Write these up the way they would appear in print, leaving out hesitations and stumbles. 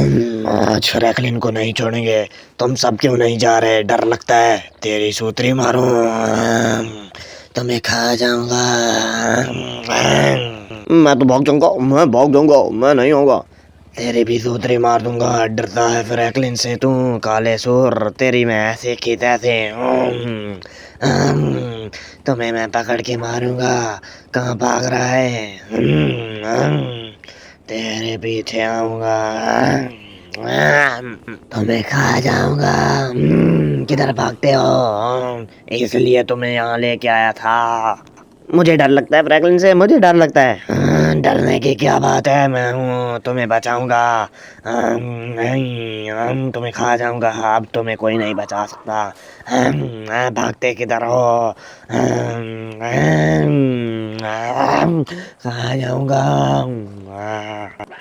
आज फ्रैंकलिन को नहीं छोड़ेंगे। तुम सब क्यों नहीं जा रहे? डर लगता है। तेरी सूत्री मारूं, तुम्हें खा जाऊंगा। मैं तो भाग जाऊंगा, मैं नहीं होगा। तेरी भी सूत्री मार दूंगा। डरता है फ्रैंकलिन से तू? काले सुर, तेरी मैं ऐसे की तैसे तुम्हें मैं पकड़ के मारूंगा। कहाँ भाग रहा है? तेरे पीछे आऊंगा, तुम्हें खा जाऊंगा। किधर भागते हो? इसलिए तुम्हें यहाँ लेके आया था। मुझे डर लगता है फ्रैंकलिन से, मुझे डर लगता है। डरने की क्या बात है, मैं हूँ, तुम्हें बचाऊंगा। नहीं, तुम्हें खा जाऊंगा। अब तुम्हें कोई नहीं बचा सकता। भागते किधर हो? खा जाऊंगा।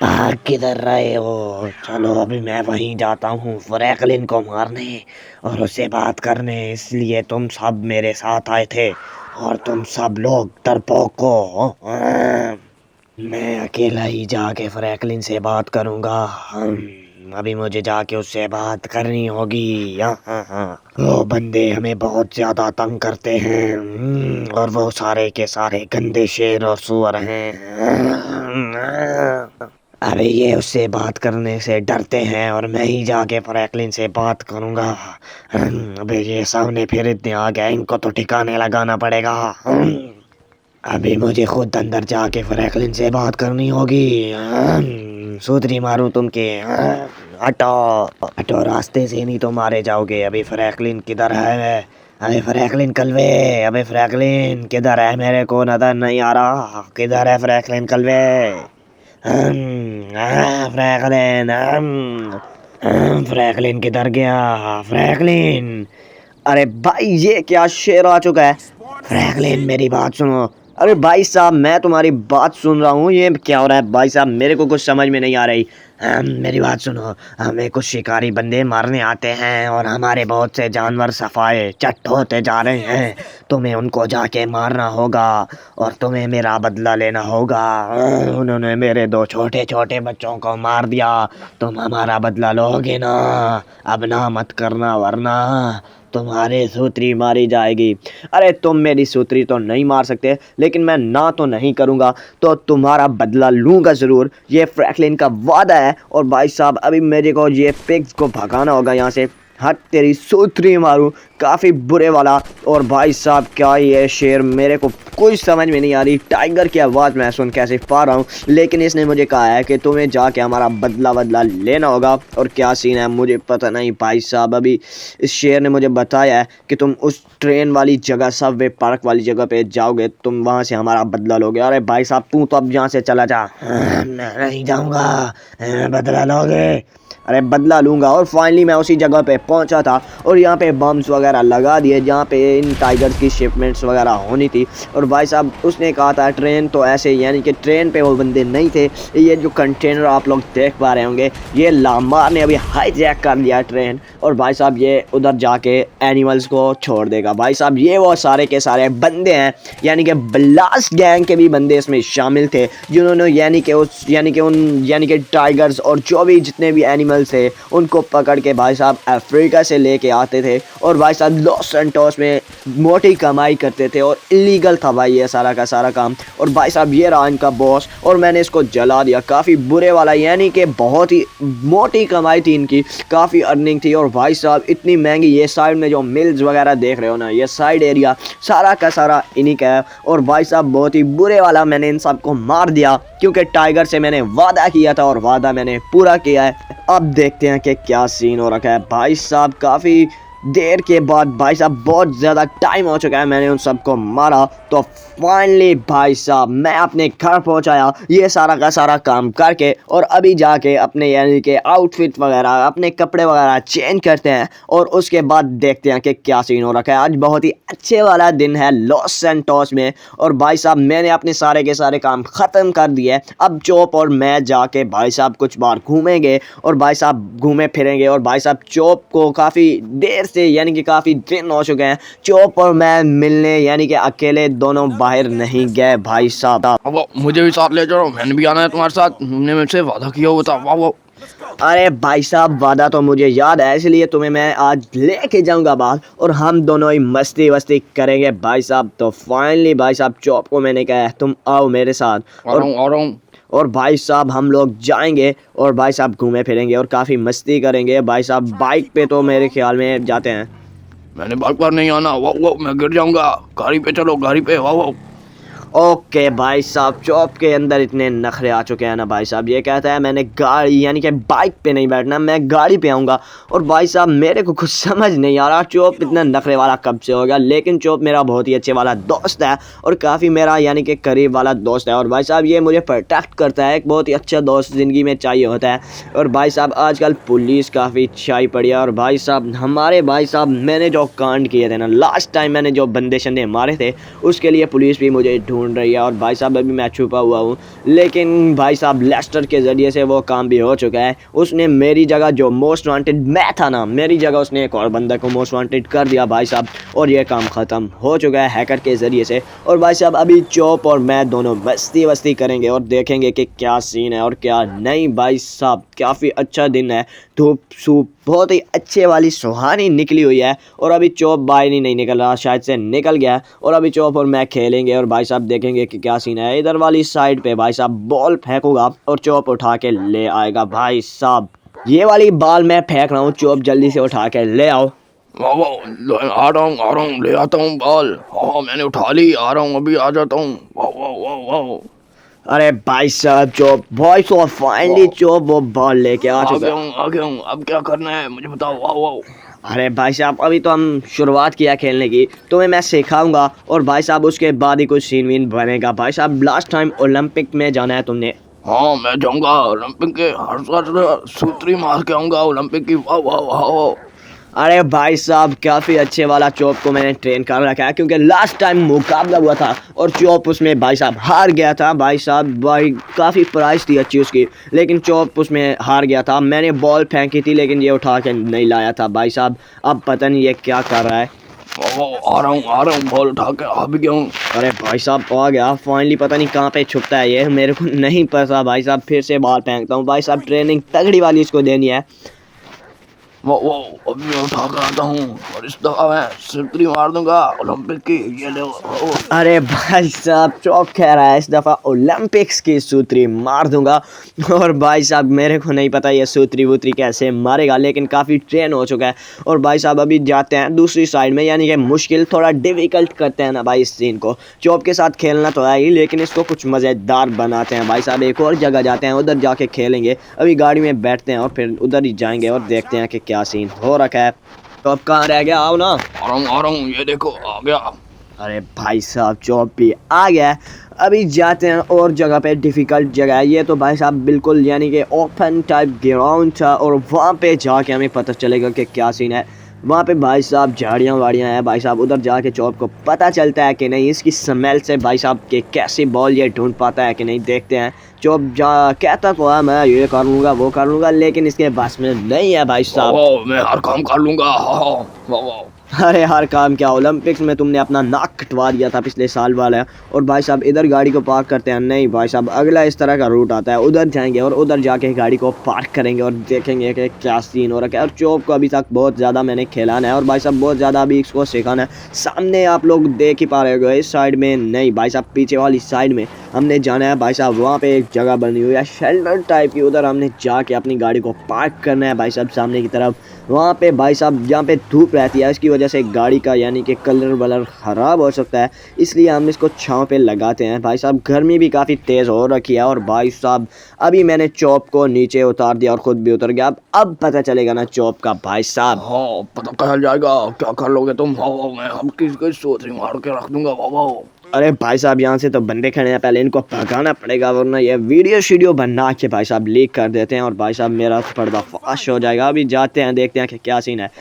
भाग किधर रहे हो? चलो अभी मैं वहीं जाता हूँ फ्रैंकलिन को मारने और उससे बात करने। इसलिए तुम सब मेरे साथ आए थे और तुम सब लोग डरपोक हो। मैं अकेला ही जाके फ्रैंकलिन से बात करूंगा। अभी मुझे जाके उससे बात करनी होगी। वो बंदे हमें बहुत ज्यादा तंग करते हैं और वो सारे के सारे गंदे शेर और सुअर हैं। अरे ये उससे बात करने से डरते हैं और मैं ही जाके फ्रैंकलिन से बात करूंगा। अबे ये सामने फिर इतने आ गए, इनको तो ठिकाने लगाना पड़ेगा। अभी मुझे खुद अंदर जाके फ्रैंकलिन से बात करनी होगी। सूत्री मारूं तुमके? हटो हटो रास्ते से, नहीं तो मारे जाओगे। अभी फ्रैंकलिन किधर है? अबे फ्रैंकलिन कलवे, अबे फ्रैंकलिन किधर है? मेरे को नजर नहीं आ रहा। किधर है फ्रैंकलिन कलवे? फ्रैंकलिन, फ्रैंकलिन किधर गया? फ्रैंकलिन, अरे भाई ये क्या शेर आ चुका है? फ्रैंकलिन मेरी बात सुनो। अरे भाई साहब मैं तुम्हारी बात सुन रहा हूँ, ये क्या हो रहा है भाई साहब? मेरे को कुछ समझ में नहीं आ रही। मेरी बात सुनो। हमें कुछ शिकारी बंदे मारने आते हैं और हमारे बहुत से जानवर सफाए चट होते जा रहे हैं। तुम्हें उनको जाके मारना होगा और तुम्हें मेरा बदला लेना होगा। उन्होंने मेरे दो छोटे छोटे बच्चों को मार दिया। तुम हमारा बदला लोगे ना? अब ना मत करना वरना तुम्हारी सूत्री मारी जाएगी। अरे तुम मेरी सूत्री तो नहीं मार सकते, लेकिन मैं ना तो नहीं करूँगा, तो तुम्हारा बदला लूँगा ज़रूर। ये फ्रैंकलिन का वादा है। और भाई साहब अभी मेरे को ये पिग्स को भगाना होगा यहाँ से। हट तेरी सूत्री मारूं, काफ़ी बुरे वाला। और भाई साहब क्या ये शेर, मेरे को कुछ समझ में नहीं आ रही। टाइगर की आवाज़ मैं सुन कैसे पा रहा हूँ, लेकिन इसने मुझे कहा है कि तुम्हें जाके हमारा बदला लेना होगा। और क्या सीन है मुझे पता नहीं भाई साहब। अभी इस शेर ने मुझे बताया है कि तुम उस ट्रेन वाली जगह, सबवे पार्क वाली जगह पे जाओगे, तुम वहाँ से हमारा बदला लोगे। अरे भाई साहब तू तो अब यहाँ से चला जा। मैं नहीं जाऊँगा। बदला लोगे? अरे बदला लूँगा। और फाइनली मैं उसी जगह पे पहुँचा था और यहाँ पे बम्स वगैरह लगा दिए जहाँ पे इन टाइगर्स की शिपमेंट्स वगैरह होनी थी। और भाई साहब उसने कहा था ट्रेन तो ऐसे, यानी कि ट्रेन पे वो बंदे नहीं थे। ये जो कंटेनर आप लोग देख पा रहे होंगे, ये लामार ने अभी हाईजैक कर लिया ट्रेन। और भाई साहब ये उधर जाके एनिमल्स को छोड़ देगा। भाई साहब ये वो सारे के सारे बंदे हैं, यानी कि ब्लास्ट गैंग के भी बंदे इसमें शामिल थे, जिन्होंने यानी कि टाइगर्स और जो भी जितने भी एनिमल से उनको पकड़ के भाई साहब अफ्रीका से लेके आते थे। और भाई साहब लॉस सैंटोस में मोटी कमाई करते थे और इलीगल था भाई ये सारा का सारा काम। और भाई साहब ये रहा इनका बॉस और मैंने इसको जला दिया। काफ़ी बुरे वाला, यानी कि बहुत ही मोटी कमाई थी इनकी, काफ़ी अर्निंग थी। और भाई साहब इतनी महंगी, ये साइड में जो मिल्स वगैरह देख रहे हो ना, ये साइड एरिया सारा का सारा इन्हीं का है। और भाई साहब बहुत ही बुरे वाला मैंने इन सबको मार दिया, क्योंकि टाइगर से मैंने वादा किया था और वादा मैंने पूरा किया है। अब देखते हैं कि क्या सीन हो रखा है। भाई साहब काफ़ी देर के बाद, भाई साहब बहुत ज़्यादा टाइम हो चुका है, मैंने उन सबको मारा। तो फाइनली भाई साहब मैं अपने घर पहुंचाया ये सारा का सारा काम करके। और अभी जाके अपने यानी कि आउटफिट वगैरह, अपने कपड़े वगैरह चेंज करते हैं और उसके बाद देखते हैं कि क्या सीन हो रखा है। आज बहुत ही अच्छे वाला दिन है लॉस सैंटोस में। और भाई साहब मैंने अपने सारे के सारे काम ख़त्म कर दिए। अब चोप और मैं जाके भाई साहब कुछ बार घूमेंगे और भाई साहब घूमे फिरेंगे। और भाई साहब चोप को काफ़ी देर से, यानी कि काफ़ी दिन हो चुके हैं, चोप और मैं मिलने, यानी कि अकेले दोनों बाहर नहीं गए भाई साहब। अब मुझे भी साथ ले जाओ, मैंने भी आना है तुम्हारे साथ। तुमने मुझसे वादा किया हुआ था। वाह अरे भाई साहब वादा तो मुझे याद है, इसलिए तुम्हें मैं आज लेके जाऊंगा बाहर और हम दोनों ही मस्ती वस्ती करेंगे भाई साहब। तो फाइनली भाई साहब चौप को मैंने कहा तुम आओ मेरे साथ। आ रहा हूँ। और भाई साहब हम लोग जाएंगे और भाई साहब घूमे फिरेंगे और काफ़ी मस्ती करेंगे भाई साहब। बाइक पे तो मेरे ख्याल में जाते हैं। मैंने बाइक पर नहीं आना, वाह वाह मैं गिर जाऊंगा। गाड़ी पे चलो, गाड़ी पे, वाह वाह। ओके भाई साहब, चौप के अंदर इतने नखरे आ चुके हैं ना भाई साहब। ये कहता है मैंने गाड़ी यानी कि बाइक पे नहीं बैठना, मैं गाड़ी पे आऊँगा। और भाई साहब मेरे को कुछ समझ नहीं आ रहा चौप इतना नखरे वाला कब से हो गया। लेकिन चौप मेरा बहुत ही अच्छे वाला दोस्त है और काफ़ी मेरा यानी कि करीब वाला दोस्त है। और भाई साहब ये मुझे प्रोटेक्ट करता है, एक बहुत ही अच्छा दोस्त ज़िंदगी में चाहिए होता है। और भाई साहब आजकल पुलिस काफ़ी छाई पड़ी है। और भाई साहब हमारे भाई साहब मैंने जो कांड किए थे ना लास्ट टाइम, मैंने जो बंदे शंदे मारे थे, उसके लिए पुलिस भी मुझे ढूंढ रही है। और भाई साहब अभी मैं छुपा हुआ हूँ, लेकिन भाई साहब लेस्टर के ज़रिए से वो काम भी हो चुका है। उसने मेरी जगह, जो मोस्ट वांटेड मैं था ना, मेरी जगह उसने एक और बंदा को मोस्ट वांटेड कर दिया भाई साहब। और ये काम ख़त्म हो चुका है हैकर के ज़रिए से। और भाई साहब अभी चौप और मैं दोनों मस्ती वस्ती करेंगे और देखेंगे कि क्या सीन है और क्या नहीं। भाई साहब काफ़ी अच्छा दिन है, धूप सूप बहुत ही अच्छे वाली सुहानी निकली हुई है। और अभी चौप बाहर ही नहीं निकल रहा, शायद से निकल गया। और अभी चौप और मैं खेलेंगे और भाई साहब देखेंगे कि क्या सीन है। इधर वाली साइड पे भाई साहब बॉल फेंकूंगा और चौप उठा के ले आएगा भाई साहब। ये वाली बॉल मैं फेंक रहा हूँ, चौप जल्दी से उठा के ले आओ। वाह वाह, आ रहा हूँ, ले आता हूँ बॉल। हाँ मैंने उठा ली, आ रहा हूँ, अभी आ जाता हूँ। वाह वाह वाह वाह। अरे भाई साहब चौप वॉइस और फाइनली चौप वो बॉल लेके आ चुका है। आ गया हूँ, अब क्या करना है मुझे बताओ। वाह वाह। अरे भाई साहब अभी तो हम शुरुआत किया खेलने की, तुम्हें मैं सिखाऊंगा और भाई साहब उसके बाद ही कुछ सीन वीन बनेगा। भाई साहब लास्ट टाइम ओलंपिक में जाना है तुमने। हाँ मैं जाऊंगा ओलंपिक के, हर साल सूत्री मार के आऊंगा ओलंपिक की। वाह वाह वाह वाह। अरे भाई साहब काफ़ी अच्छे वाला चौप को मैंने ट्रेन कर रखा है, क्योंकि लास्ट टाइम मुकाबला हुआ था और चौप उसमें भाई साहब हार गया था। भाई साहब भाई काफ़ी प्राइस थी अच्छी उसकी, लेकिन चौप उसमें हार गया था। मैंने बॉल फेंकी थी लेकिन ये उठा के नहीं लाया था भाई साहब। अब पता नहीं ये क्या कर रहा है। आ रहा हूँ, बॉल उठा के आ भी गया हूँ। अरे भाई साहब आ गया फाइनली, पता नहीं कहाँ पे छुपता है ये, मेरे को नहीं पता भाई साहब। फिर से बॉल फेंकता हूँ भाई साहब, ट्रेनिंग तगड़ी वाली इसको देनी है। वो अभी मैं उठा कर आता हूँ और इस दफा मैं सूत्री मार दूंगा ओलंपिक की। ये लो। अरे भाई साहब चौप कह रहा है इस दफ़ा ओलंपिक्स की सूत्री मार दूंगा। और भाई साहब मेरे को नहीं पता ये सूत्री वूत्री कैसे मारेगा, लेकिन काफ़ी ट्रेन हो चुका है। और भाई साहब अभी जाते हैं दूसरी साइड में, यानी कि मुश्किल थोड़ा डिफ़िकल्ट करते हैं ना भाई इस सीन को। चौप के साथ खेलना तो है ही, लेकिन इसको कुछ मज़ेदार बनाते हैं भाई साहब। एक और जगह जाते हैं, उधर जाके खेलेंगे। अभी गाड़ी में बैठते हैं और फिर उधर ही जाएंगे और देखते हैं कि क्या सीन हो रखा है। तो अब कहाँ रह गया, आओ ना। आ रहा हूँ, ये देखो आ गया। अरे भाई साहब चौप भी आ गया है। अभी जाते हैं और जगह पे, डिफ़िकल्ट जगह है ये तो भाई साहब, बिल्कुल यानी कि ओपन टाइप ग्राउंड था। और वहाँ पे जाके हमें पता चलेगा कि क्या सीन है। वहाँ पे भाई साहब झाड़ियाँ वाड़ियाँ हैं भाई साहब, उधर जाके चौप को पता चलता है कि नहीं। इसकी स्मेल से भाई साहब के कैसे बॉल ये ढूंढ पाता है कि नहीं, देखते हैं। चौप जा कहता तो है मैं ये कर लूँगा वो कर लूँगा, लेकिन इसके बस में नहीं है भाई साहब। मैं हर काम कर लूंगा। वाह। अरे हर काम क्या, ओलंपिक्स में तुमने अपना नाक कटवा दिया था पिछले साल वाला। और भाई साहब इधर गाड़ी को पार्क करते हैं, नहीं भाई साहब अगला इस तरह का रूट आता है, उधर जाएंगे और उधर जाके गाड़ी को पार्क करेंगे और देखेंगे कि क्या सीन हो रखा है। और चौप को अभी तक बहुत ज़्यादा मैंने खिलाना है और भाई साहब बहुत ज़्यादा अभी इसको सिखाना है। सामने आप लोग देख ही पा रहे हो, इस साइड में नहीं भाई साहब, पीछे वाली साइड में हमने जाना है भाई साहब। वहाँ पे एक जगह बनी हुई है शेल्टर टाइप की, उधर हमने जाके अपनी गाड़ी को पार्क करना है भाई साहब सामने की तरफ। वहाँ पे भाई साहब जहाँ पे धूप रहती है, इसकी वजह से गाड़ी का यानी कि कलर वलर ख़राब हो सकता है, इसलिए हम इसको छाँव पे लगाते हैं भाई साहब। गर्मी भी काफ़ी तेज़ हो रखी है। और भाई साहब अभी मैंने चौप को नीचे उतार दिया और ख़ुद भी उतर गया। अब पता चलेगा ना चौप का भाई साहब। हाँ पता चल जाएगा क्या कर लोगे तुम। वाह मैं हम किसको सूत्री मार के रख दूंगा। वाह। अरे भाई साहब यहाँ से तो बंदे खड़े हैं, पहले इनको भगाना पड़ेगा, वरना ये वीडियो बना के भाई साहब लीक कर देते हैं और भाई साहब मेरा पर्दाफाश हो जाएगा। अभी जाते हैं देखते हैं कि क्या सीन है।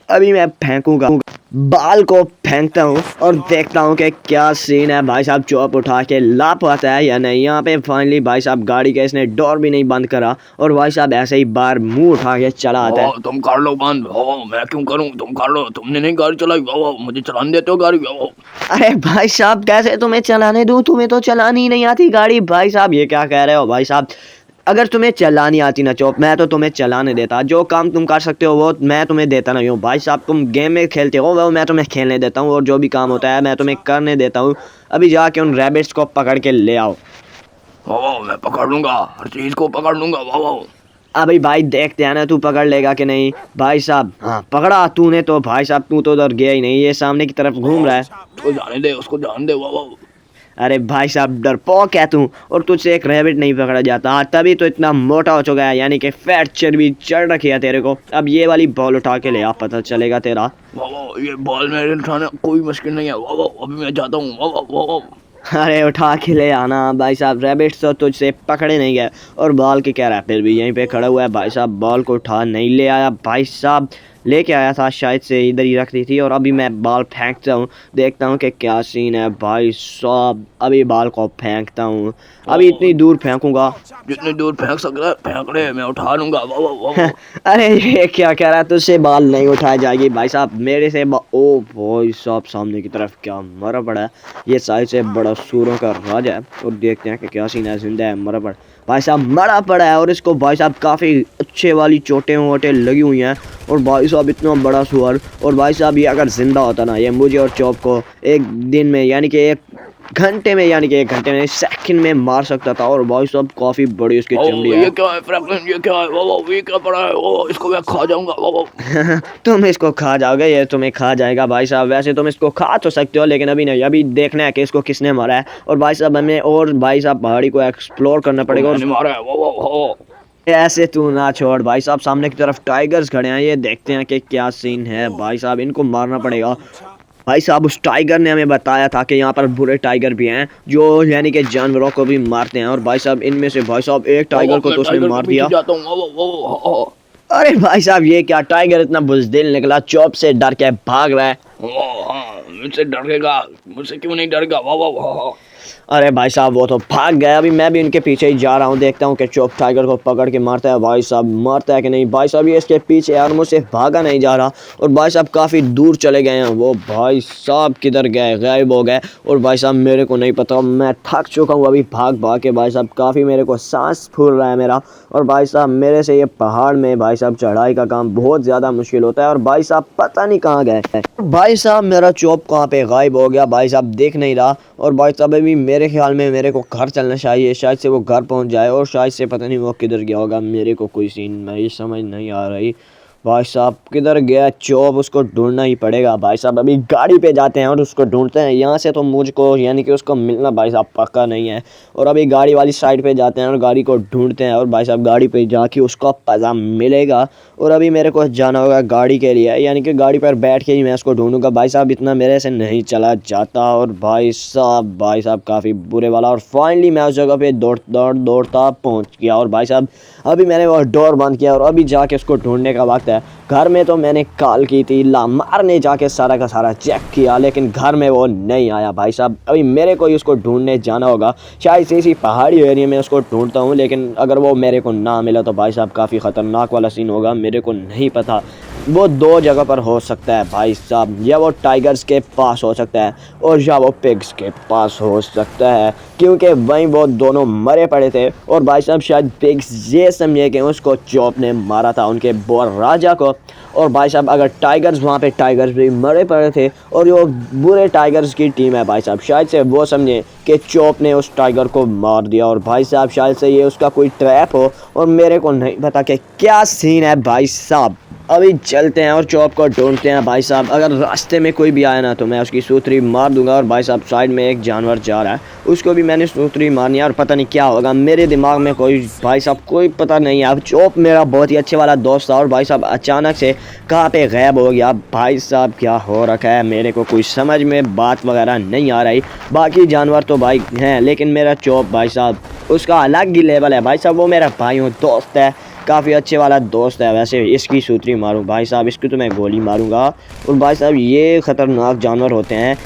अभी मैं फेंकूंगा, बाल को फेंकता हूँ और देखता हूँ कि क्या सीन है। भाई साहब चौप उठा के ला पाता है या नहीं। यहाँ पे फाइनली भाई साहब गाड़ी का इसने डोर भी नहीं बंद करा और भाई साहब ऐसे ही बार मुंह उठा के चला आता है। तुम कर लो बंद। मैं क्यों करूँ, तुम कर लो, तुमने नहीं गाड़ी चलाई। मुझे चलाने देते हो गाड़ी। अरे भाई साहब कैसे तुम्हें चलाने दूँ, तुम्हें तो चलानी ही नहीं आती गाड़ी। भाई साहब ये क्या कह रहे हो भाई साहब। अगर तुम्हें चलानी आती ना चौप, मैं तो तुम्हें चलाने देता। जो काम तुम कर सकते हो वो मैं तुम्हें देता नहीं हूँ भाई साहब। तुम गेम में खेलते हो वो मैं तुम्हें खेलने देता हूँ, और जो भी काम होता है मैं तुम्हें करने देता हूँ। अभी जाके उन रैबिट्स को पकड़ के ले आओ। वाह वाह, मैं पकड़ लूंगा, हर चीज को पकड़ लूंगा। वाह वाह। अभी भाई देखते हैं ना तू पकड़ लेगा कि नहीं। भाई साहब हाँ पकड़ा तूने तो। भाई साहब तू तो उधर गया ही नहीं, ये सामने की तरफ घूम रहा है। उसको जाने दे, उसको जाने दे। वाह वाह। अरे भाई साहब डरपोक है तू, और तुझसे एक रैबिट नहीं पकड़ा जाता। हाँ, तभी तो इतना मोटा हो चुका है, यानी कि फैट चर्बी चढ़ रखी है तेरे को। अब ये वाली बॉल उठा के ले आ, पता चलेगा तेरा। वाह वाह, ये बॉल मेरे उठाना कोई मुश्किल नहीं है। वाह वाह, अभी मैं जाता हूँ। वाह वाह वाह वाह। अरे उठा के ले आना भाई साहब। रैबिट्स तो तुझसे पकड़े नहीं गए, और बॉल की कह रहा है, फिर भी यहीं पे खड़ा हुआ है। भाई साहब बॉल को उठा नहीं ले आया। भाई साहब लेके आया था शायद से, इधर ही रख दी थी। और अभी मैं बॉल फेंकता हूँ, देखता हूँ कि क्या सीन है। भाई साहब अभी बॉल को फेंकता हूँ, अभी इतनी दूर फेंकूंगा। जितनी दूर फेंक सक रहा है फेंक ले, मैं उठा लूंगा। वाह वाह वाह वाह। अरे ये क्या कह रहा है, तुझसे बॉल नहीं उठाई जाएगी भाई साहब मेरे से। ओ भाई साहब सामने की तरफ क्या मरा पड़ा है। ये साइड से बड़ा सूरों का राजा है, और देखते हैं कि क्या सीन है। जिंदा है मरा पड़ा भाई साहब, मरा पड़ा है। और इसको भाई साहब काफ़ी अच्छे वाली चोटें वोटें लगी हुई हैं। और भाई साहब इतना बड़ा सुअर, और भाई साहब ये अगर जिंदा होता ना, ये मुझे और चौप को एक दिन में यानी कि एक घंटे में, यानी कि एक घंटे में सेकंड में मार सकता था। और भाई साहब काफ़ी बड़ी उसकी चमड़ी है। ये क्या है फ्रैंकलिन, ये क्या है? वाह वाह, ये क्या पड़ा है? वाह, इसको मैं खा जाऊंगा। वाह वाह। तुम इसको खा जाओगे, ये तुम्हें खा जाएगा भाई साहब। वैसे तुम इसको खा तो सकते हो, लेकिन अभी नहीं। अभी देखना है कि इसको किसने मारा है। और भाई साहब हमें और भाई साहब पहाड़ी को एक्सप्लोर करना पड़ेगा। और मैंने मारा है। वाह वाह वाह। ऐसे तू ना छोड़ भाई साहब, सामने की तरफ टाइगर्स खड़े हैं। ये देखते हैं कि क्या सीन है। भाई साहब इनको मारना पड़ेगा। भाई साहब उस टाइगर ने हमें बताया था कि यहाँ पर बुरे टाइगर भी हैं, जो यानी कि जानवरों को भी मारते हैं। और भाई साहब इनमें से भाई साहब एक टाइगर को तो उसने मार दिया। जाता हूँ। वाह वाह वाह वाह। अरे भाई साहब ये क्या, टाइगर इतना बुजदिल निकला, चौप से डर के भाग रहा है। वाह, हाँ, मुझसे डरेगा, मुझसे क्यों नहीं डरेगा? वाह वाह वाह वाह। अरे भाई साहब वो तो भाग गया। अभी मैं भी उनके पीछे ही जा रहा हूँ, देखता हूँ कि चौप टाइगर को पकड़ के मारता है। भाई साहब मारता है कि नहीं। भाई साहब ये इसके पीछे यार, मुझसे भागा नहीं जा रहा। और भाई साहब काफ़ी दूर चले गए हैं वो। भाई साहब किधर गए, गायब हो गए। और भाई साहब मेरे को नहीं पता, मैं थक चुका हूँ अभी भाग भाग के। भाई साहब काफ़ी मेरे को सांस फूल रहा है मेरा। और भाई साहब मेरे से ये पहाड़ में भाई साहब चढ़ाई का काम बहुत ज़्यादा मुश्किल होता है। और भाई साहब पता नहीं कहाँ गए। भाई साहब मेरा चौप कहाँ पे गायब हो गया, भाई साहब देख नहीं रहा। और भाई साहब अभी मेरे ख्याल में मेरे को घर चलना चाहिए, शायद से वो घर पहुंच जाए। और शायद से पता नहीं वो किधर गया होगा, मेरे को कोई सीन नहीं समझ नहीं आ रही। भाई साहब किधर गया चौप, उसको ढूंढना ही पड़ेगा। भाई साहब अभी गाड़ी पे जाते हैं और उसको ढूंढते हैं। यहाँ से तो मुझको यानी कि उसको मिलना भाई साहब पक्का नहीं है। और अभी गाड़ी वाली साइड पे जाते हैं और गाड़ी को ढूंढते हैं। और भाई साहब गाड़ी पे जाके उसको पता मिलेगा। और अभी मेरे को जाना होगा गाड़ी के लिए, यानी कि गाड़ी पर बैठ के ही मैं उसको ढूंढूंगा। भाई साहब इतना मेरे से नहीं चला जाता। और भाई साहब काफ़ी बुरे वाला। और फाइनली मैं उस जगह पे दौड़ता पहुंच गया। और भाई साहब अभी मैंने वो डोर बंद किया, और अभी जाके उसको ढूंढने का वक्त है। घर में तो मैंने कॉल की थी, लामार ने जाके सारा का सारा चेक किया, लेकिन घर में वो नहीं आया। भाई साहब अभी मेरे को ही उसको ढूंढने जाना होगा। शायद से इसी पहाड़ी एरिया में उसको ढूंढता हूँ, लेकिन अगर वो मेरे को ना मिला तो भाई साहब काफ़ी ख़तरनाक वाला सीन होगा। मेरे को नहीं पता, वो दो जगह पर हो सकता है भाई साहब। या वो टाइगर्स के पास हो सकता है, और या वो पिग्स के पास हो सकता है, क्योंकि वहीं वो दोनों मरे पड़े थे। और भाई साहब शायद पिग्स ये समझे कि उसको चौप ने मारा था, उनके बोर राजा को। और भाई साहब अगर टाइगर्स वहाँ पे, टाइगर्स भी मरे पड़े थे, और वो बुरे टाइगर्स की टीम है भाई साहब, शायद से वो समझे कि चौप ने उस टाइगर को मार दिया। और भाई साहब शायद से ये उसका कोई ट्रैप हो, और मेरे को नहीं पता कि क्या सीन है भाई साहब। अभी चलते हैं और चौप को ढूंढते हैं भाई साहब। अगर रास्ते में कोई भी आया ना तो मैं उसकी सूतरी मार दूंगा। और भाई साहब साइड में एक जानवर जा रहा है, उसको भी मैंने सूतरी मारनी है। और पता नहीं क्या होगा, मेरे दिमाग में कोई भाई साहब कोई पता नहीं है। अब चौप मेरा बहुत ही अच्छे वाला दोस्त था, और भाई साहब अचानक से कहाँ पे गायब हो गया। भाई साहब क्या हो रखा है, मेरे को कुछ समझ में बात वगैरह नहीं आ रही। बाकी जानवर तो भाई हैं, लेकिन मेरा चौप भाई साहब उसका अलग ही लेवल है भाई साहब। वो मेरा भाई हो, दोस्त है, काफ़ी अच्छे वाला दोस्त है। वैसे इसकी सूतरी मारूं भाई साहब, इसकी तो मैं गोली मारूंगा। और भाई साहब ये ख़तरनाक जानवर होते हैं,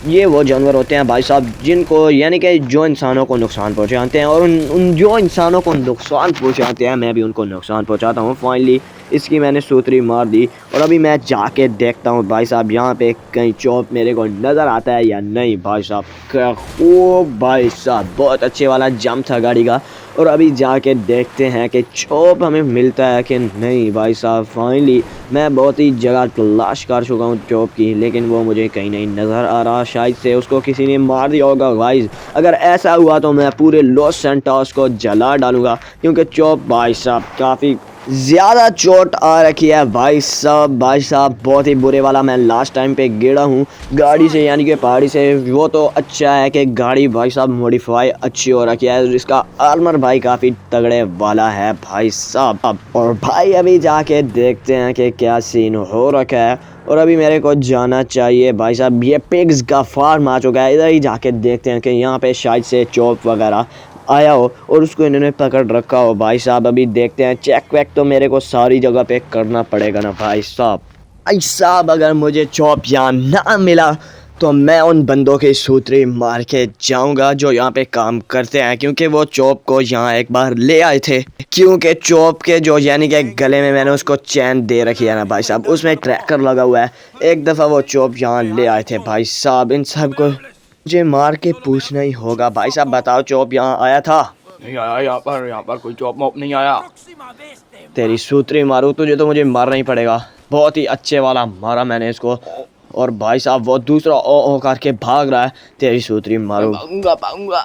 ये वो जानवर होते हैं भाई साहब जिनको यानी कि जो इंसानों को नुकसान पहुंचाते हैं। और उन जो इंसानों को नुकसान पहुंचाते हैं मैं भी उनको नुकसान पहुंचाता हूं। फाइनली इसकी मैंने सूतरी मार दी। और अभी मैं जाके देखता हूँ भाई साहब यहाँ पे कहीं चौप मेरे को नज़र आता है या नहीं। भाई साहब ओ भाई साहब बहुत अच्छे वाला जंप था गाड़ी का। और अभी जाके देखते हैं कि चॉप हमें मिलता है कि नहीं। भाई साहब फाइनली मैं बहुत ही जगह तलाश कर चुका हूँ चॉप की, लेकिन वो मुझे कहीं नहीं नज़र आ रहा। शायद से उसको किसी ने मार दिया होगा गाइस। अगर ऐसा हुआ तो मैं पूरे लॉस सैंटोस को जला डालूंगा, क्योंकि चॉप भाई साहब काफ़ी ज़्यादा चोट आ रखी है भाई साहब। भाई साहब बहुत ही बुरे वाला मैं लास्ट टाइम पे गिरा हूँ गाड़ी से, यानी कि पहाड़ी से। वो तो अच्छा है कि गाड़ी भाई साहब मॉडिफाई अच्छी हो रखी है, इसका आर्मर भाई काफ़ी तगड़े वाला है भाई साहब। और भाई अभी जाके देखते हैं कि क्या सीन हो रखा है। और अभी मेरे को जाना चाहिए भाई साहब, ये पिग्स का फार्म आ चुका है। इधर ही जाके देखते हैं कि यहाँ पे शायद से चॉप वगैरह आया हो और उसको इन्होंने पकड़ रखा हो। भाई साहब अभी देखते हैं, चेक वेक तो मेरे को सारी जगह पे करना पड़ेगा ना भाई साहब। भाई साहब अगर मुझे चॉप यहाँ ना मिला तो मैं उन बंदों की सूतरी मार के जाऊंगा जो यहाँ पे काम करते हैं, क्योंकि वो चॉप को यहाँ एक बार ले आए थे। क्योंकि चॉप के जो यानी कि गले में मैंने उसको चैन दे रखी है ना भाई साहब, उसमें ट्रैकर लगा हुआ है। एक दफ़ा वो चॉप यहाँ ले आए थे भाई साहब। इन सब को मुझे मार के पूछना ही होगा। भाई साहब बताओ, चॉप यहाँ आया था? नहीं आया यहाँ पर कोई चॉप मॉप नहीं आया। तेरी सूतरी मारूं, तुझे तो मुझे मारना ही पड़ेगा। बहुत ही अच्छे वाला मारा मैंने इसको। और भाई साहब वो दूसरा ओ करके भाग रहा है। तेरी सूतरी मारूं। पाऊंगा।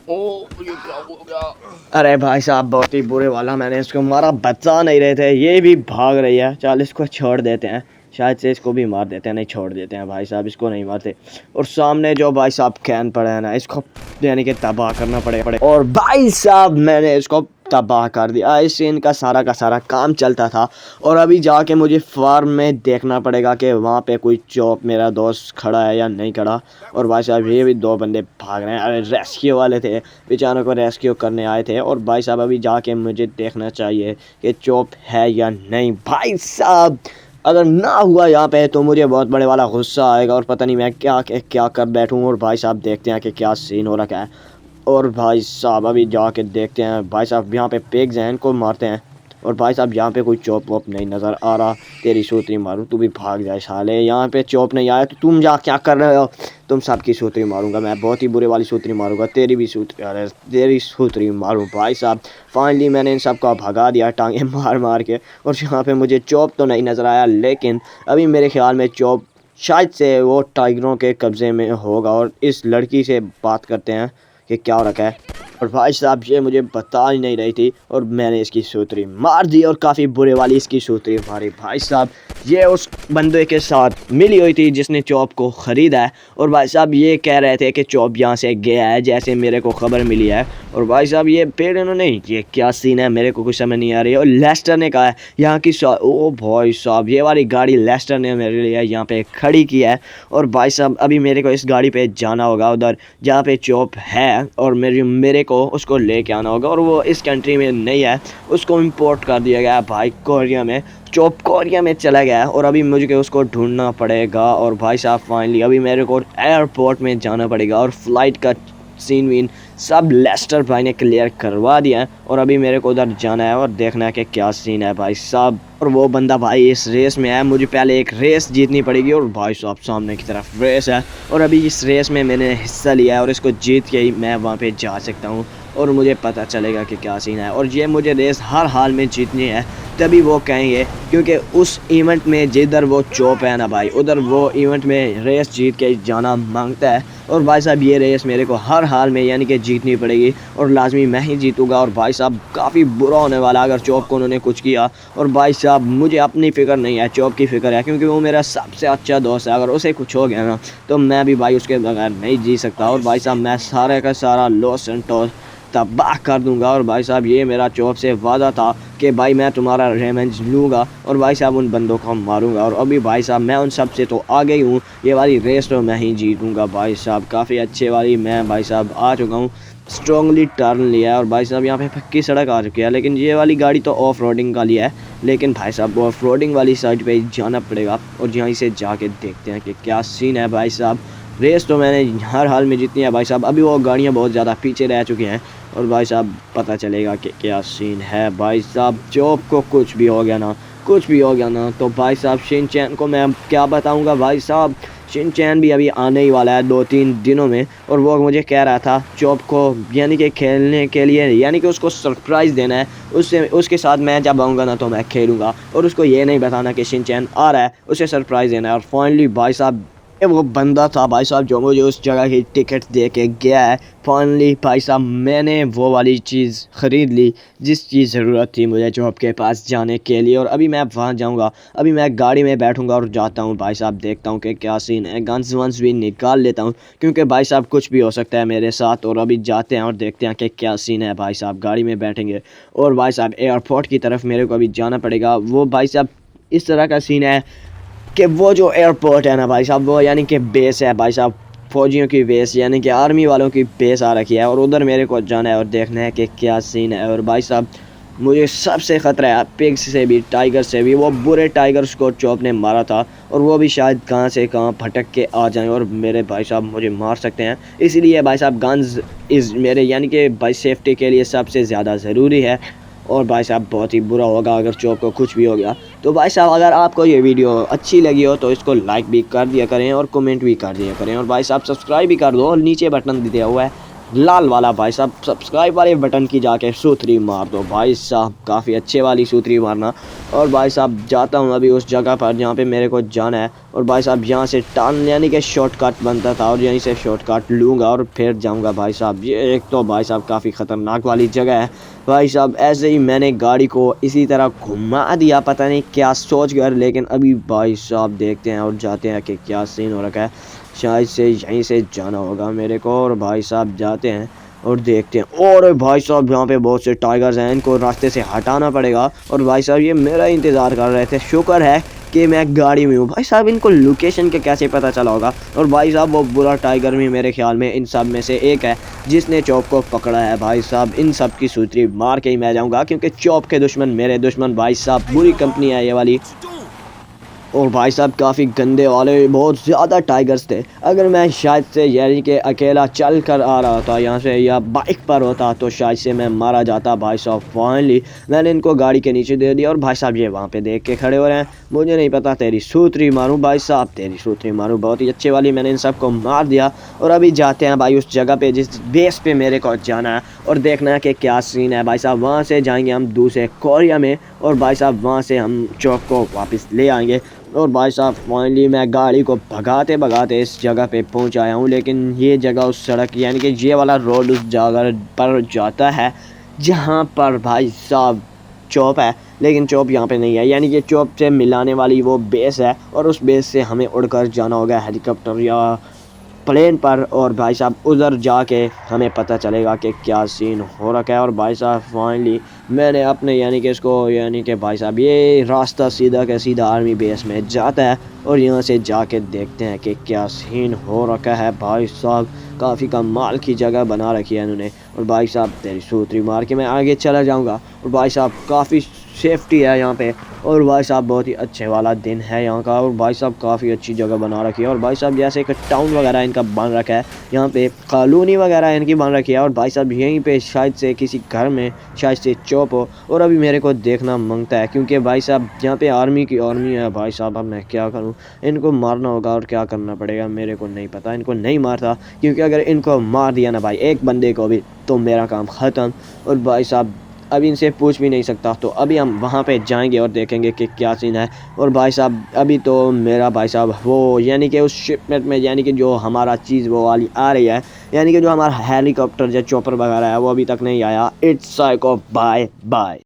ओ ये क्या हो गया? अरे भाई साहब बहुत ही बुरे वाला मैंने इसको मारा, बचा नहीं रहे थे, ये भी भाग रही है। चल इसको छोड़ देते हैं, शायद से इसको भी मार देते हैं। नहीं छोड़ देते हैं भाई साहब, इसको नहीं मारते। और सामने जो भाई साहब कैन पड़ा है ना, इसको यानी कि तबाह करना पड़े। और भाई साहब मैंने इसको तबाह कर दिया। इससे इनका सारा का सारा काम चलता था। और अभी जाके मुझे फार्म में देखना पड़ेगा कि वहाँ पे कोई चॉप मेरा दोस्त खड़ा है या नहीं खड़ा। और भाई साहब ये भी दो बंदे भाग रहे हैं। अरे रेस्क्यू वाले थे, बेचारों को रेस्क्यू करने आए थे। और भाई साहब अभी जाके मुझे देखना चाहिए कि चॉप है या नहीं। भाई साहब अगर ना हुआ यहाँ पे तो मुझे बहुत बड़े वाला गुस्सा आएगा और पता नहीं मैं क्या कर बैठूँ। और भाई साहब देखते हैं कि क्या सीन हो रखा है। और भाई साहब अभी जाके देखते हैं। भाई साहब यहाँ पे पिग्स हैं, इनको मारते हैं। और भाई साहब यहाँ पे कोई चॉप वॉप नहीं नज़र आ रहा। तेरी सूतरी मारूं, तू भी भाग जाए साले। यहाँ पे चॉप नहीं आया तो तुम जा क्या कर रहे हो? तुम सबकी सूतरी मारूंगा मैं, बहुत ही बुरे वाली सूतरी मारूंगा। तेरी भी सूतरी, अरे तेरी सूतरी मारूं। भाई साहब फाइनली मैंने इन सब को भगा दिया टांगे मार मार के। और यहाँ पे मुझे चॉप तो नहीं नज़र आया, लेकिन अभी मेरे ख्याल में चॉप शायद से वो टाइगरों के कब्ज़े में होगा। और इस लड़की से बात करते हैं कि क्या हो रखा है। और भाई साहब ये मुझे बता ही नहीं रही थी और मैंने इसकी सूतरी मार दी और काफ़ी बुरे वाली इसकी सूतरी मारी। भाई साहब ये उस बंदे के साथ मिली हुई थी जिसने चॉप को ख़रीदा है। और भाई साहब ये कह रहे थे कि चॉप यहाँ से गया है, जैसे मेरे को खबर मिली है। और भाई साहब ये पेड़ इन्होंने, ये क्या सीन है मेरे को कुछ समझ नहीं आ रही है। और लेस्टर ने कहा है यहाँ की ओ भाई साहब ये वाली गाड़ी लेस्टर ने मेरे लिए यहाँ पे खड़ी की है। और भाई साहब अभी मेरे को इस गाड़ी पे जाना होगा उधर जहाँ पे चॉप है, और मेरे को उसको लेके आना होगा। और वो इस कंट्री में नहीं है, उसको इंपोर्ट कर दिया गया है भाई कोरिया में। चॉप कोरिया में चला गया है और अभी मुझे उसको ढूंढना पड़ेगा। और भाई साहब फाइनली अभी मेरे को एयरपोर्ट में जाना पड़ेगा और फ्लाइट का सीन वीन सब लेस्टर भाई ने क्लियर करवा दिया है। और अभी मेरे को उधर जाना है और देखना है कि क्या सीन है भाई साहब। और वो बंदा भाई इस रेस में है, मुझे पहले एक रेस जीतनी पड़ेगी। और भाई साहब सामने की तरफ रेस है और अभी इस रेस में मैंने हिस्सा लिया है और इसको जीत के ही मैं वहाँ पे जा सकता हूँ और मुझे पता चलेगा कि क्या सीन है। और ये मुझे रेस हर हाल में जीतनी है, तभी वो कहेंगे, क्योंकि उस इवेंट में जिधर वो चॉप है ना भाई, उधर वो इवेंट में रेस जीत के जाना मांगता है। और भाई साहब ये रेस मेरे को हर हाल में यानी कि जीतनी पड़ेगी और लाजमी मैं ही जीतूंगा। और भाई साहब काफ़ी बुरा होने वाला अगर चॉप को उन्होंने कुछ किया। और भाई साहब मुझे अपनी फ़िक्र नहीं है, चॉप की फ़िक्र है, क्योंकि वो मेरा सबसे अच्छा दोस्त है। अगर उसे कुछ हो गया ना तो मैं भी भाई उसके बगैर नहीं जी सकता। और भाई साहब मैं सारे का सारा लॉस सैंटोस तबाह कर दूंगा। और भाई साहब ये मेरा चॉप से वादा था कि भाई मैं तुम्हारा रिवेंज लूँगा और भाई साहब उन बंदों को मारूंगा। और अभी भाई साहब मैं उन सब से तो आगे ही हूँ, ये वाली रेस तो मैं ही जीतूँगा भाई साहब। काफ़ी अच्छे वाली मैं भाई साहब आ चुका हूँ, स्ट्रॉन्गली टर्न लिया है। और भाई साहब यहाँ पे पक्की सड़क आ चुकी है, लेकिन ये वाली गाड़ी तो ऑफ रोडिंग वाली है। लेकिन भाई साहब ऑफ रोडिंग वाली साइड पे जाना पड़ेगा और यहीं से जाके देखते हैं कि क्या सीन है भाई साहब। रेस तो मैंने हर हाल में जीतनी है भाई साहब। अभी वो गाड़ियाँ बहुत ज़्यादा पीछे रह चुकी हैं और भाई साहब पता चलेगा कि क्या सीन है भाई साहब। चॉप को कुछ भी हो गया ना तो भाई साहब शिनचैन को मैं क्या बताऊंगा भाई साहब। शिनचैन भी अभी आने ही वाला है 2-3 दिनों में, और वो मुझे कह रहा था चॉप को यानी कि खेलने के लिए, यानी कि उसको सरप्राइज़ देना है, उसके साथ मैं जब आऊँगा ना तो मैं खेलूँगा, और उसको ये नहीं बताना कि शिनचैन आ रहा है, उसे सरप्राइज़ देना है। और फाइनली भाई साहब वो बंदा था भाई साहब जो मुझे उस जगह की टिकट दे के गया है। फाइनली भाई साहब मैंने वो वाली चीज़ ख़रीद ली जिस चीज़ ज़रूरत थी मुझे जॉब के पास जाने के लिए, और अभी मैं वहाँ जाऊँगा। अभी मैं गाड़ी में बैठूँगा और जाता हूँ भाई साहब, देखता हूँ कि क्या सीन है। गन्स वन्स भी निकाल लेता हूँ क्योंकि भाई साहब कुछ भी हो सकता है मेरे साथ। और अभी जाते हैं और देखते हैं कि क्या सीन है भाई साहब। गाड़ी में बैठेंगे और भाई साहब एयरपोर्ट की तरफ मेरे को अभी जाना पड़ेगा। वो भाई साहब इस तरह का सीन है कि वो जो एयरपोर्ट है ना भाई साहब, वो यानी कि बेस है भाई साहब, फ़ौजियों की बेस यानी कि आर्मी वालों की बेस आ रखी है, और उधर मेरे को जाना है और देखना है कि क्या सीन है। और भाई साहब मुझे सबसे ख़तरा है पिग्स से भी, टाइगर से भी। वो बुरे टाइगर्स को चॉप ने मारा था, और वो भी शायद कहाँ से कहाँ भटक के आ जाएं और मेरे भाई साहब मुझे मार सकते हैं। इसलिए भाई साहब गन्स इज़ मेरे यानी कि भाई सेफ्टी के लिए सबसे ज़्यादा ज़रूरी है। और भाई साहब बहुत ही बुरा होगा अगर चॉप को कुछ भी हो गया। तो भाई साहब अगर आपको ये वीडियो अच्छी लगी हो तो इसको लाइक भी कर दिया करें और कमेंट भी कर दिया करें, और भाई साहब सब्सक्राइब भी कर दो, और नीचे बटन दिया हुआ है लाल वाला भाई साहब, सब्सक्राइब वाले बटन की जाके सूथरी मार दो भाई साहब, काफ़ी अच्छे वाली सूथरी मारना। और भाई साहब जाता हूँ अभी उस जगह पर जहाँ पे मेरे को जाना है, और भाई साहब यहाँ से टर्न यानी कि शॉर्टकट बनता था, और यहीं से शॉर्टकट लूँगा और फिर जाऊँगा भाई साहब। ये एक तो भाई साहब काफ़ी ख़तरनाक वाली जगह है भाई साहब। ऐसे ही मैंने गाड़ी को इसी तरह घुमा दिया, पता नहीं क्या सोच कर, लेकिन अभी भाई साहब देखते हैं और जाते हैं कि क्या सीन हो रखा है। शायद से यहीं से जाना होगा मेरे को, और भाई साहब जाते हैं और देखते हैं। और भाई साहब यहाँ पे बहुत से टाइगर्स हैं, इनको रास्ते से हटाना पड़ेगा। और भाई साहब ये मेरा इंतज़ार कर रहे थे, शुक्र है कि मैं गाड़ी में हूँ। भाई साहब इनको लोकेशन के कैसे पता चला होगा। और भाई साहब वो बुरा टाइगर भी मेरे ख्याल में इन सब में से एक है जिसने चॉप को पकड़ा है। भाई साहब इन सब की सूत्री मार के ही मैं जाऊँगा, क्योंकि चॉप के दुश्मन मेरे दुश्मन भाई साहब, बुरी कंपनी है ये वाली। और भाई साहब काफ़ी गंदे वाले बहुत ज़्यादा टाइगर्स थे। अगर मैं शायद से यानी कि अकेला चल कर आ रहा था यहाँ से या बाइक पर होता तो शायद से मैं मारा जाता भाई साहब। फाइनली मैंने इनको गाड़ी के नीचे दे दिया, और भाई साहब ये वहाँ पे देख के खड़े हो रहे हैं। मुझे नहीं पता तेरी सूत्री मारूं भाई साहब, तेरी सूत्री मारूं। बहुत ही अच्छे वाली मैंने इन सबको मार दिया। और अभी जाते हैं भाई उस जगह पे जिस बेस पे मेरे को जाना है, और देखना है कि क्या सीन है भाई साहब। वहाँ से जाएंगे हम दूसरे कोरिया में, और भाई साहब वहाँ से हम चौक को वापस ले आएंगे। और भाई साहब फाइनली मैं गाड़ी को भगाते भगाते इस जगह पे पहुंच आया हूं, लेकिन ये जगह उस सड़क यानी कि ये वाला रोड उस जगह पर जाता है जहां पर भाई साहब चौप है, लेकिन चौप यहाँ पे नहीं है। यानी कि चौप से मिलाने वाली वो बेस है, और उस बेस से हमें उड़कर जाना होगा हेलीकॉप्टर या प्लेन पर, और भाई साहब उधर जाके हमें पता चलेगा कि क्या सीन हो रखा है। और भाई साहब फाइनली मैंने अपने यानी कि इसको यानी कि भाई साहब ये रास्ता सीधा के सीधा आर्मी बेस में जाता है, और यहाँ से जाके देखते हैं कि क्या सीन हो रखा है। भाई साहब काफ़ी कमाल की जगह बना रखी है इन्होंने। और भाई साहब तेरी सूत्री मार के मैं आगे चला जाऊँगा। और भाई साहब काफ़ी सेफ्टी है यहाँ पे, और भाई साहब बहुत ही अच्छे वाला दिन है यहाँ का। और भाई साहब काफ़ी अच्छी जगह बना रखी है, और भाई साहब जैसे एक टाउन वगैरह इनका बन रखा है, यहाँ पे कॉलोनी वगैरह इनकी बन रखी है। और भाई साहब यहीं पे शायद से किसी घर में शायद से चौप हो, और अभी मेरे को देखना मांगता है क्योंकि भाई साहब यहाँ पे आर्मी है भाई साहब। अब मैं क्या करूँ, इनको मारना होगा और क्या करना पड़ेगा मेरे को नहीं पता। इनको नहीं मारता, क्योंकि अगर इनको मार दिया ना भाई एक बंदे को भी तो मेरा काम ख़त्म। और भाई साहब अभी इनसे पूछ भी नहीं सकता, तो अभी हम वहाँ पे जाएंगे और देखेंगे कि क्या सीन है। और भाई साहब अभी तो मेरा भाई साहब वो यानी कि उस शिपमेंट में यानी कि जो हमारा चीज़ वो वाली आ रही है, यानी कि जो हमारा हेलीकॉप्टर या चॉपर वगैरह है वो अभी तक नहीं आया। It's psycho, bye bye.